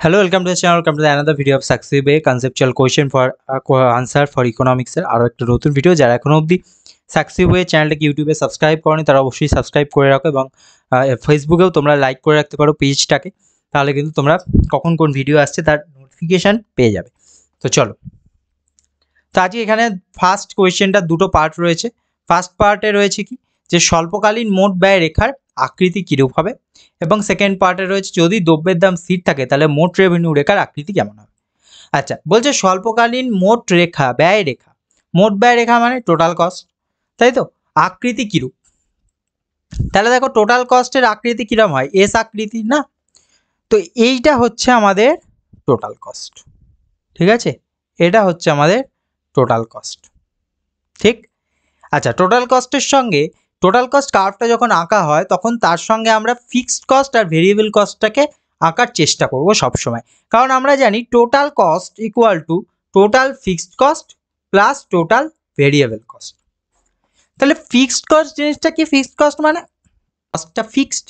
Hello, welcome to the channel. Welcome to another video of Successive Way Conceptual Question for Answer for Economics এর আরো একটা নতুন video. যারা এখনো অবধি Successive Way চ্যানেলটাকে ইউটিউবে সাবস্ক্রাইব করনি তারা অবশ্যই সাবস্ক্রাইব করে রাখো এবং ফেসবুকেও তোমরা লাইক করে রাখতে পারো পেজটাকে, তাহলে কিন্তু তোমরা কখন কোন ভিডিও আসছে তার নোটিফিকেশন পেয়ে যাবে। তো চলো, তো আজকে এখানে ফার্স্ট কোয়েশ্চেনটা দুটো পার্ট রয়েছে। ফার্স্ট পার্টে রয়েছে কি, যে স্বল্পকালীন মোট ব্যয় রেখার আকৃতি কিরূপ হবে, এবং সেকেন্ড পার্টে রয়েছে যদি দ্রব্যের দাম স্থির থাকে তাহলে মোট রেভিনিউ রেখার আকৃতি কেমন হবে। আচ্ছা, বলছে স্বল্পকালীন মোট রেখা, ব্যয় রেখা, মোট ব্যয় রেখা মানে টোটাল কস্ট, তাই তো। আকৃতি কিরূপ, তাহলে দেখো টোটাল কস্টের আকৃতি কিরম হয়, এস আকৃতি না। তো এইটা হচ্ছে আমাদের টোটাল কস্ট, ঠিক আছে, এটা হচ্ছে আমাদের টোটাল কস্ট, ঠিক। আচ্ছা, টোটাল কস্টের সঙ্গে টোটাল কস্ট কার্ভটা যখন আঁকা হয় তখন তার সঙ্গে আমরা ফিক্সড কস্ট আর ভেরিয়েবল কস্টটাকে আঁকার চেষ্টা করব সবসময়, কারণ আমরা জানি total cost equal to total fixed cost plus total variable cost. তাহলে ফিক্সড কস্ট জিনিসটা কি, ফিক্সড কস্ট মানে কস্টটা ফিক্সড,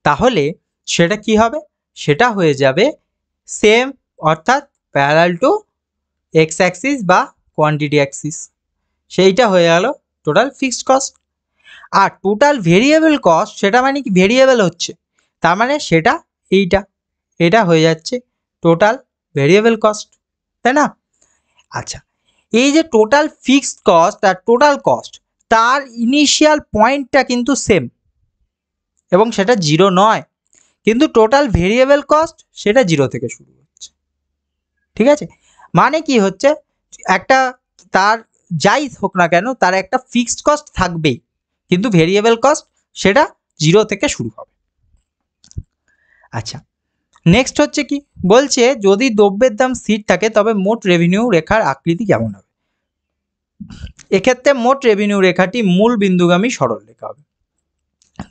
তাহলে সেটা কি হবে, সেটা হয়ে যাবে সেম, অর্থাৎ প্যারালাল টু এক্স অ্যাক্সিস বা কোয়ান্টিটি অ্যাক্সিস, সেইটা হয়ে গেল টোটাল ফিক্সড কস্ট। আর টোটাল ভেরিয়েবল কস্ট সেটা মানে কি, ভেরিয়েবল হচ্ছে, তার মানে সেটা এটা হয়ে যাচ্ছে টোটাল ভেরিয়েবল কস্ট, তাই না। আচ্ছা, এই যে টোটাল ফিক্সড কস্ট আর টোটাল কস্ট, তার ইনিশিয়াল পয়েন্টটা কিন্তু সেম এবং সেটা জিরো নয়, কিন্তু টোটাল ভেরিয়েবল কস্ট সেটা জিরো থেকে শুরু হচ্ছে, ঠিক আছে। মানে কি হচ্ছে, একটা তার যাই হোক না কেন তার একটা ফিক্সড কস্ট থাকবেই, কিন্তু ভেরিয়েবল কস্ট সেটা জিরো থেকে শুরু হবে। আচ্ছা, নেক্সট হচ্ছে কি, বলছে যদি দ্রব্যের দাম স্থির থাকে তবে মোট রেভিনিউ রেখার আকৃতি কেমন হবে। এক্ষেত্রে মোট রেভিনিউ রেখাটি মূল বিন্দুগামী সরল রেখা হবে।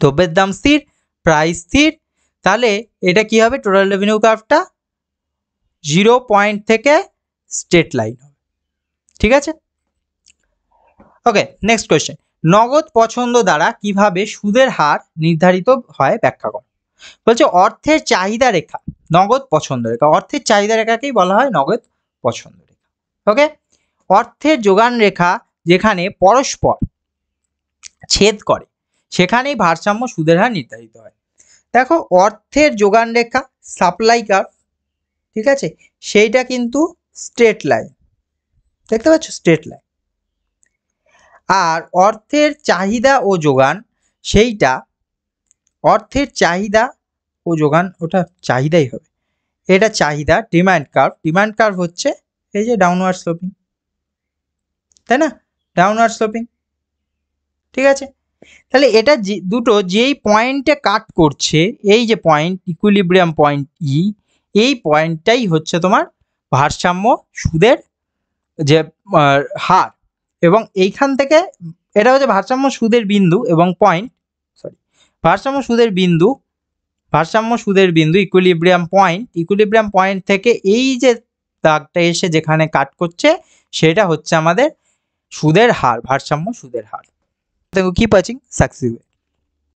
দ্রব্যের দাম স্থির, প্রাইস স্থির, তাহলে এটা কি হবে, টোটাল রেভিনিউ কার্ভটা 0 পয়েন্ট থেকে স্ট্রেট লাইন হবে, ঠিক আছে। ওকে, নেক্সট কোয়েশ্চেন, নগদ পছন্দ দ্বারা কিভাবে সুদের হার নির্ধারিত হয় ব্যাখ্যা করো। বলছে অর্থের চাহিদা রেখা, নগদ পছন্দ রেখা, অর্থের চাহিদা রেখাকেই বলা হয় নগদ পছন্দ রেখা। ওকে, অর্থের যোগান রেখা যেখানে পরস্পর ছেদ করে সেখানেই ভারসাম্য সুদের হার নির্ধারিত হয়। দেখো অর্থের যোগান রেখা সাপ্লাই কার্ভ, ঠিক আছে, সেইটা কিন্তু স্ট্রেট লাইন, দেখতে পাচ্ছ স্ট্রেট লাইন। আর অর্থের চাহিদা ও যোগান, সেইটা অর্থের চাহিদা ও যোগান, ওটা চাহিদাই হবে, এটা চাহিদা, ডিমান্ড কার্ভ, ডিমান্ড কার্ভ হচ্ছে এই যে ডাউনওয়ার্ড স্লোপিং, তাই না, ডাউনওয়ার্ড স্লোপিং, ঠিক আছে। তাহলে এটা দুটো যেই পয়েন্টে কাট করছে, এই যে পয়েন্ট ইকুইলিব্রিয়াম পয়েন্ট ই, এই পয়েন্টটাই হচ্ছে তোমার ভারসাম্য সুদের যে হার, এবং এইখান থেকে এটা হচ্ছে ভারসাম্য সুদের বিন্দু এবং পয়েন্ট, সরি, ভারসাম্য সুদের বিন্দু ইকুইলিব্রিয়াম পয়েন্ট থেকে এই যে দাগটা এসে যেখানে কাট করছে সেটা হচ্ছে আমাদের সুদের হার, ভারসাম্য সুদের হার। Keep watching Successive Way.